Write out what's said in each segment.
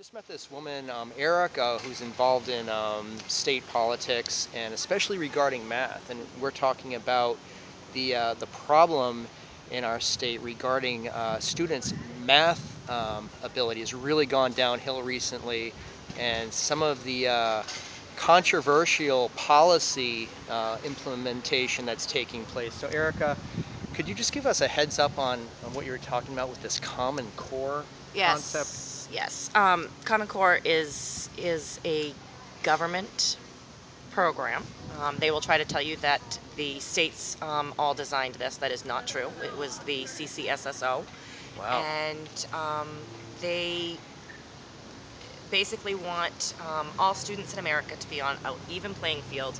Just met this woman, Erika, who's involved in state politics and especially regarding math. And we're talking about the problem in our state regarding students' math ability has really gone downhill recently, and some of the controversial policy implementation that's taking place. So, Erika, could you just give us a heads up on what you were talking about with this Common Core concept? Yes. Common Core is a government program. They will try to tell you that the states all designed this. That is not true. It was the CCSSO, Wow. and they basically want all students in America to be on an even playing field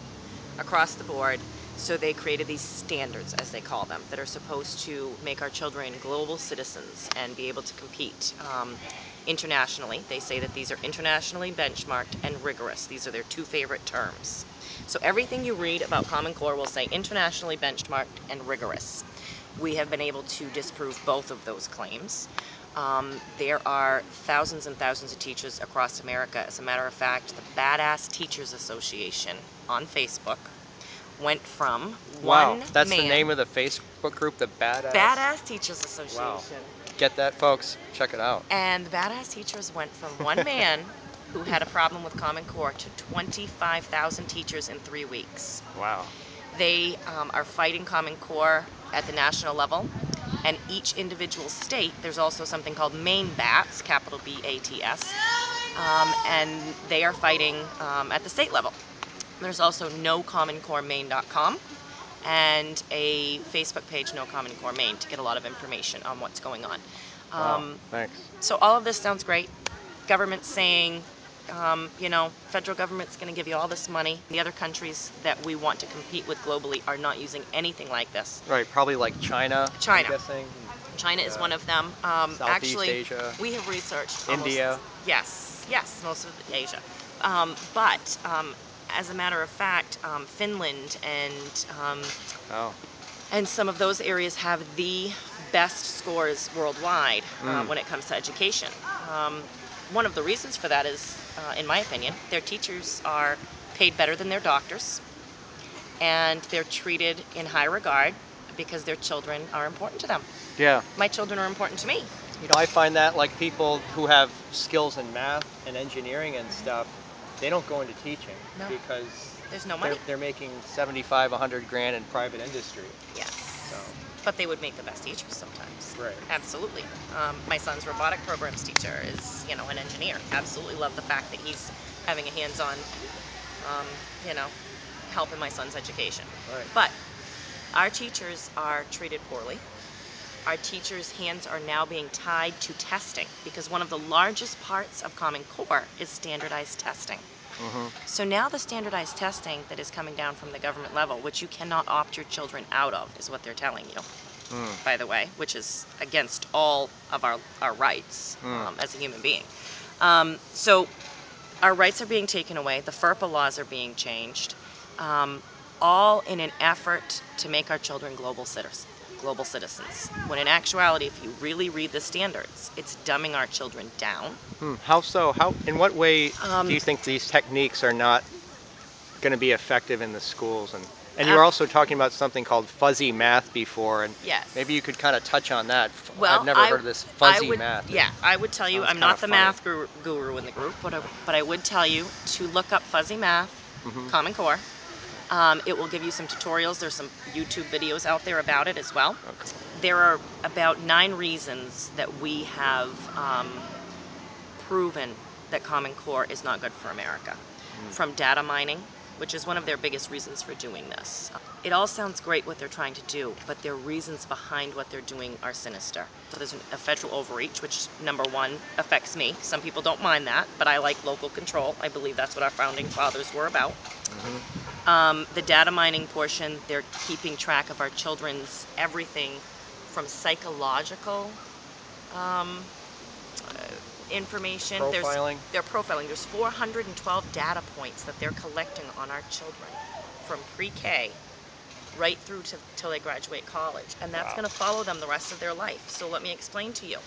across the board. So they created these standards, as they call them, that are supposed to make our children global citizens and be able to compete internationally. They say that these are internationally benchmarked and rigorous. These are their two favorite terms. So everything you read about Common Core will say internationally benchmarked and rigorous. We have been able to disprove both of those claims. There are thousands and thousands of teachers across America. As a matter of fact, the Badass Teachers Association on Facebook went from Wow, one that's the man. name of the Facebook group, the Badass Teachers Association. Wow. Get that, folks. Check it out. And the Badass Teachers went from one man who had a problem with Common Core to 25,000 teachers in 3 weeks. Wow. They are fighting Common Core at the national level, and each individual state, there's also something called Maine BATS, capital B-A-T-S, and they are fighting at the state level. There's also NoCommonCoreMaine.com and a Facebook page, No Common Core Maine, to get a lot of information on what's going on. Wow, thanks. So all of this sounds great. Government's saying, federal government's going to give you all this money. The other countries that we want to compete with globally are not using anything like this. Right, probably like China. China. I'm guessing. China is one of them. Southeast Actually, Asia. we have researched India. Yes, most of Asia. But as a matter of fact, Finland Oh. and some of those areas have the best scores worldwide when it comes to education. One of the reasons for that is, in my opinion, their teachers are paid better than their doctors, and they're treated in high regard because their children are important to them. Yeah. My children are important to me. You know, I find that like people who have skills in math and engineering and stuff, they don't go into teaching because there's no money. They're making 75, 100 grand in private industry. Yes. So. But they would make the best teachers sometimes. Right. Absolutely. My son's robotic programs teacher is, an engineer. Absolutely love the fact that he's having a hands-on, help in my son's education. Right. But our teachers are treated poorly. Our teachers' hands are now being tied to testing because one of the largest parts of Common Core is standardized testing. So now the standardized testing that is coming down from the government level, which you cannot opt your children out of, is what they're telling you, by the way, which is against all of our rights as a human being. So our rights are being taken away. The FERPA laws are being changed, all in an effort to make our children global citizens. When in actuality, if you really read the standards, it's dumbing our children down. How so? In what way do you think these techniques are not going to be effective in the schools? And you were also talking about something called fuzzy math before, and yes. Maybe you could kind of touch on that. Well, I've never heard of this fuzzy math. Yeah, I would tell you, I'm not the math guru in the group, but I would tell you to look up fuzzy math, Common Core. It will give you some tutorials. There's some YouTube videos out there about it as well. Okay. There are about 9 reasons that we have proven that Common Core is not good for America. From data mining, which is one of their biggest reasons for doing this. It all sounds great what they're trying to do, but their reasons behind what they're doing are sinister. So there's a federal overreach, which, number one, affects me. Some people don't mind that, but I like local control. I believe that's what our founding fathers were about. The data mining portion, they're keeping track of our children's everything from psychological information. Profiling? They're profiling. There's 412 data points that they're collecting on our children from pre-K right through till they graduate college. And that's going to follow them the rest of their life. So let me explain to you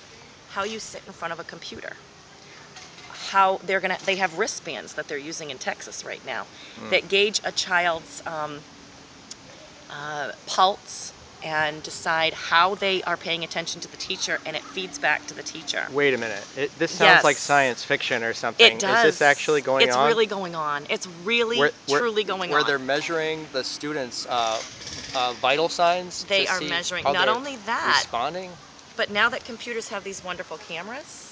how you sit in front of a computer, how they have wristbands that they're using in Texas right now that gauge a child's pulse and decide how they are paying attention to the teacher, and it feeds back to the teacher. Wait a minute. This sounds like Yes. science fiction or something. It does. Is this actually going It's on? really going on. It's really, truly going where on. they're measuring the students' vital signs They to are see measuring, how not they're only that, responding? but now that computers have these wonderful cameras,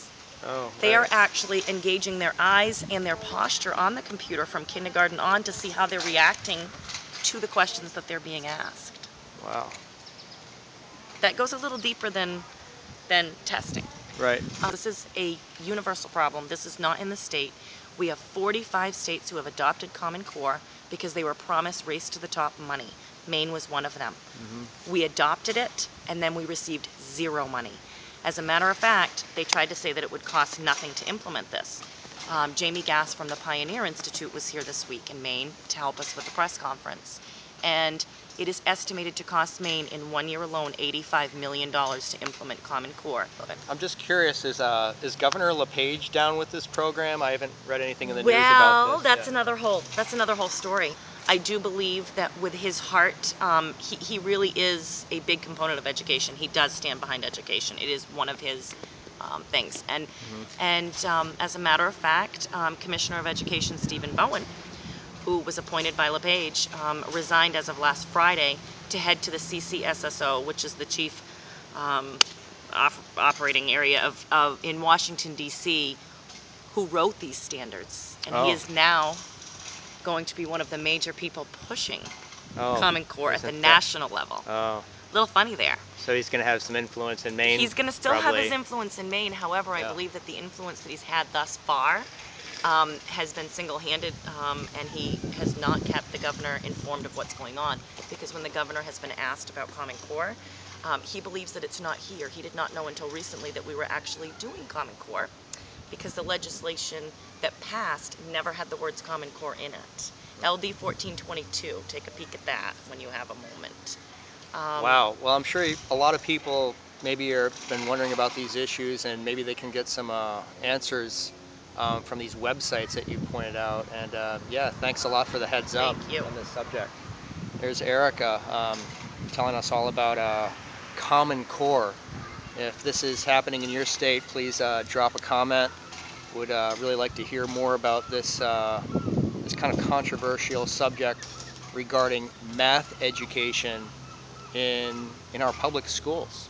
Oh, they are right. actually engaging their eyes and their posture on the computer from kindergarten on to see how they're reacting to the questions that they're being asked. Wow. That goes a little deeper than testing. Right. This is a universal problem. This is not in the state. We have 45 states who have adopted Common Core because they were promised race to the top money. Maine was one of them. We adopted it, and then we received zero money. As a matter of fact, they tried to say that it would cost nothing to implement this. Jamie Gass from the Pioneer Institute was here this week in Maine to help us with the press conference. And it is estimated to cost Maine in 1 year alone $85 million to implement Common Core. I'm just curious, is Governor LePage down with this program? I haven't read anything in the news about Well, this. that's another whole story. I do believe that with his heart, he really is a big component of education. He does stand behind education. It is one of his things. And as a matter of fact, Commissioner of Education Stephen Bowen, who was appointed by LePage, resigned as of last Friday to head to the CCSSO, which is the chief operating area in Washington, D.C., who wrote these standards. And he is now going to be one of the major people pushing Common Core at the national level. A little funny there. So he's going to have some influence in Maine? He's going to still have his influence in Maine. However, I believe that the influence that he's had thus far has been single-handed, and he has not kept the governor informed of what's going on. Because when the governor has been asked about Common Core, he believes that it's not here. He did not know until recently that we were actually doing Common Core, because the legislation that passed never had the words Common Core in it. LD 1422, take a peek at that when you have a moment. Wow. Well, I'm sure a lot of people maybe have been wondering about these issues, and maybe they can get some answers from these websites that you pointed out. And yeah, thanks a lot for the heads up on this subject. There's Erika telling us all about Common Core. If this is happening in your state, please drop a comment. Would really like to hear more about this this kind of controversial subject regarding math education in our public schools.